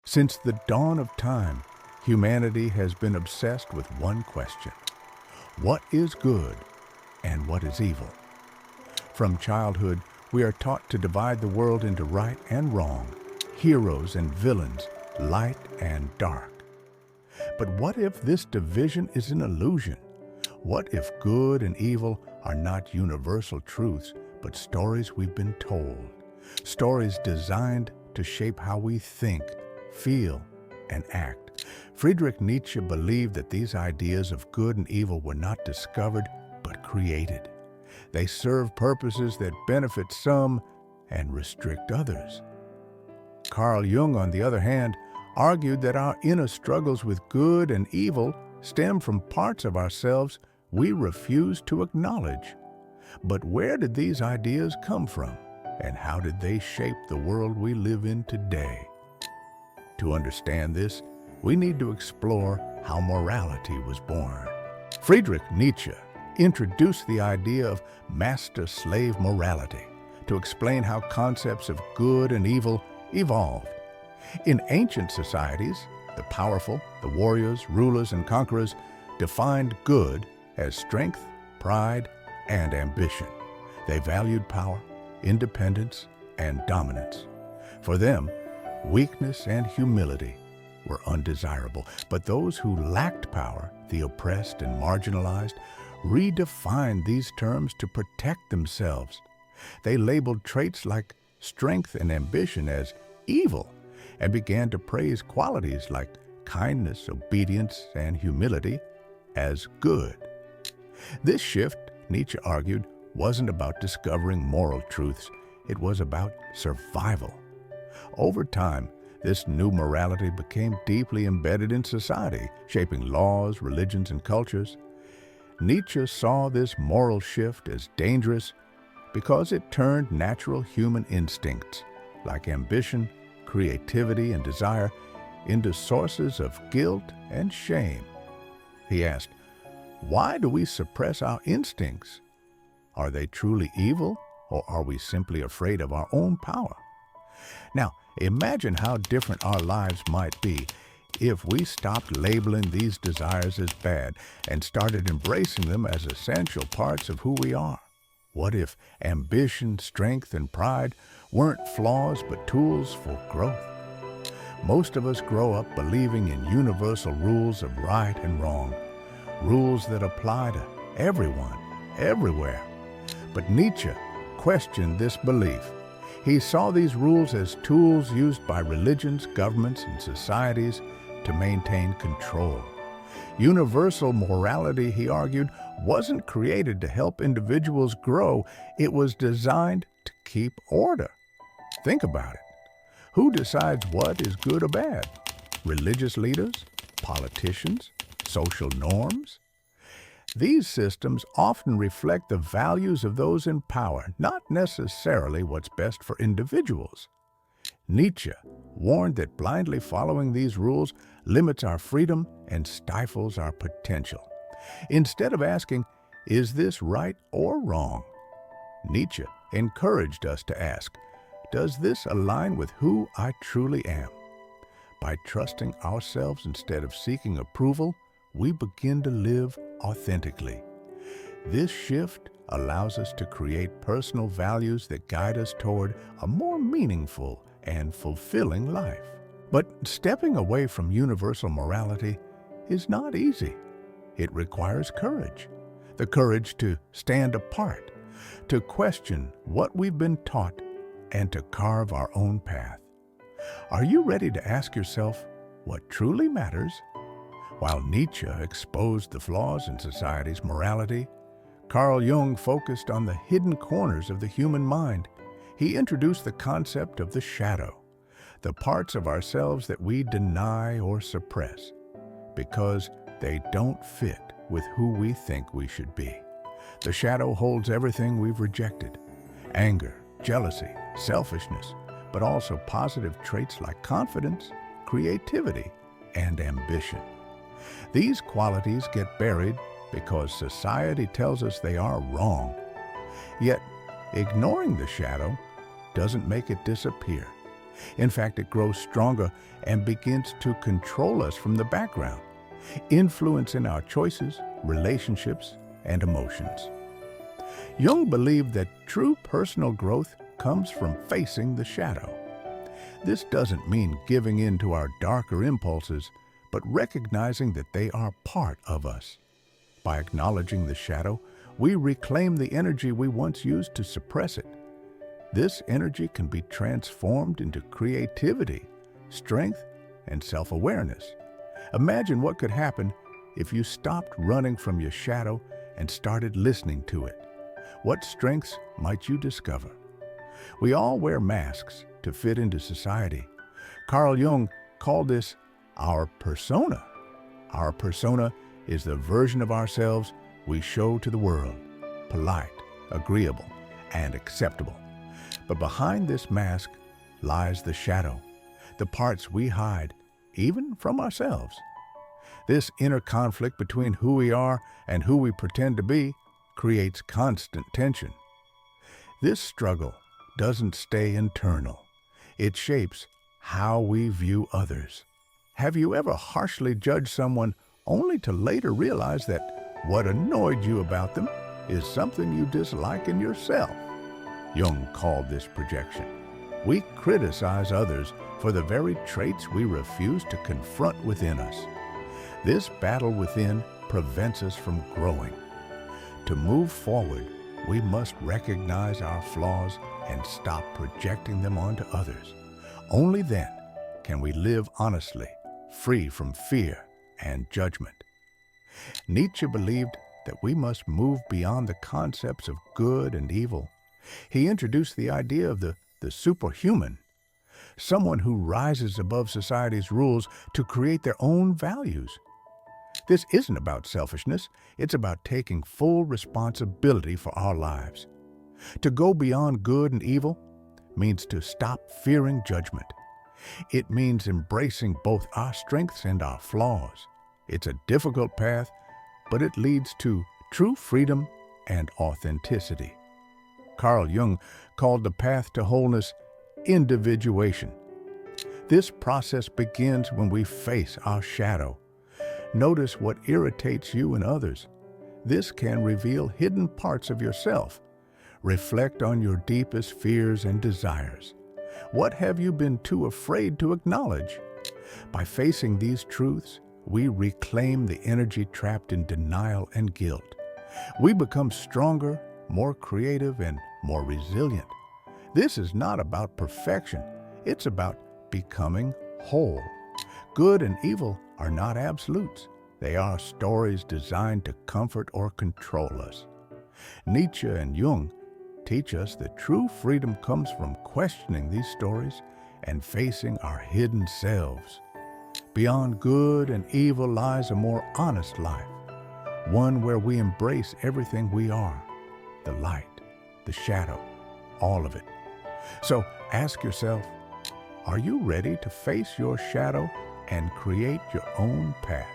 Since the dawn of time, humanity has been obsessed with one question: what is good and what is evil? From childhood, we are taught to divide the world into right and wrong, heroes and villains, light and dark. But what if this division is an illusion? What if good and evil are not universal truths, but stories we've been told? Stories designed to shape how we think, feel, and act. Friedrich Nietzsche believed that these ideas of good and evil were not discovered, but created. They serve purposes that benefit some and restrict others. Carl Jung, on the other hand, argued that our inner struggles with good and evil stem from parts of ourselves we refuse to acknowledge. But where did these ideas come from, and how did they shape the world we live in today? To understand this, we need to explore how morality was born. Friedrich Nietzsche introduced the idea of master-slave morality to explain how concepts of good and evil evolved. In ancient societies, the powerful, the warriors, rulers, and conquerors defined good as strength, pride, and ambition. They valued power, independence, and dominance. For them, weakness and humility were undesirable, but those who lacked power, the oppressed and marginalized, redefined these terms to protect themselves. They labeled traits like strength and ambition as evil and began to praise qualities like kindness, obedience, and humility as good. This shift, Nietzsche argued, wasn't about discovering moral truths. It was about survival. Over time, this new morality became deeply embedded in society, shaping laws, religions, and cultures. Nietzsche saw this moral shift as dangerous because it turned natural human instincts, like ambition, creativity, and desire, into sources of guilt and shame. He asked, why do we suppress our instincts? Are they truly evil, or are we simply afraid of our own power? Now, imagine how different our lives might be if we stopped labeling these desires as bad and started embracing them as essential parts of who we are. What if ambition, strength, and pride weren't flaws but tools for growth? Most of us grow up believing in universal rules of right and wrong, rules that apply to everyone, everywhere. But Nietzsche questioned this belief. He saw these rules as tools used by religions, governments, and societies to maintain control. Universal morality, he argued, wasn't created to help individuals grow. It was designed to keep order. Think about it. Who decides what is good or bad? Religious leaders? Politicians? Social norms? These systems often reflect the values of those in power, not necessarily what's best for individuals. Nietzsche warned that blindly following these rules limits our freedom and stifles our potential. Instead of asking, is this right or wrong? Nietzsche encouraged us to ask, does this align with who I truly am? By trusting ourselves instead of seeking approval, we begin to live authentically. This shift allows us to create personal values that guide us toward a more meaningful and fulfilling life. But stepping away from universal morality is not easy. It requires courage. The courage to stand apart, to question what we've been taught, and to carve our own path. Are you ready to ask yourself what truly matters? While Nietzsche exposed the flaws in society's morality, Carl Jung focused on the hidden corners of the human mind. He introduced the concept of the shadow, the parts of ourselves that we deny or suppress because they don't fit with who we think we should be. The shadow holds everything we've rejected: anger, jealousy, selfishness, but also positive traits like confidence, creativity, and ambition. These qualities get buried because society tells us they are wrong. Yet, ignoring the shadow doesn't make it disappear. In fact, it grows stronger and begins to control us from the background, influencing our choices, relationships, and emotions. Jung believed that true personal growth comes from facing the shadow. This doesn't mean giving in to our darker impulses, but recognizing that they are part of us. By acknowledging the shadow, we reclaim the energy we once used to suppress it. This energy can be transformed into creativity, strength, and self-awareness. Imagine what could happen if you stopped running from your shadow and started listening to it. What strengths might you discover? We all wear masks to fit into society. Carl Jung called this our persona. Our persona is the version of ourselves we show to the world, polite, agreeable, and acceptable. But behind this mask lies the shadow, the parts we hide, even from ourselves. This inner conflict between who we are and who we pretend to be creates constant tension. This struggle doesn't stay internal. It shapes how we view others. Have you ever harshly judged someone only to later realize that what annoyed you about them is something you dislike in yourself? Jung called this projection. We criticize others for the very traits we refuse to confront within us. This battle within prevents us from growing. To move forward, we must recognize our flaws and stop projecting them onto others. Only then can we live honestly, free from fear and judgment. Nietzsche believed that we must move beyond the concepts of good and evil. He introduced the idea of the superhuman, someone who rises above society's rules to create their own values. This isn't about selfishness, it's about taking full responsibility for our lives. To go beyond good and evil means to stop fearing judgment. It means embracing both our strengths and our flaws. It's a difficult path, but it leads to true freedom and authenticity. Carl Jung called the path to wholeness individuation. This process begins when we face our shadow. Notice what irritates you and others. This can reveal hidden parts of yourself. Reflect on your deepest fears and desires. What have you been too afraid to acknowledge? By facing these truths, we reclaim the energy trapped in denial and guilt. We become stronger, more creative, and more resilient. This is not about perfection. It's about becoming whole. Good and evil are not absolutes. They are stories designed to comfort or control us. Nietzsche and Jung teach us that true freedom comes from questioning these stories and facing our hidden selves. Beyond good and evil lies a more honest life, one where we embrace everything we are, the light, the shadow, all of it. So ask yourself, are you ready to face your shadow and create your own path?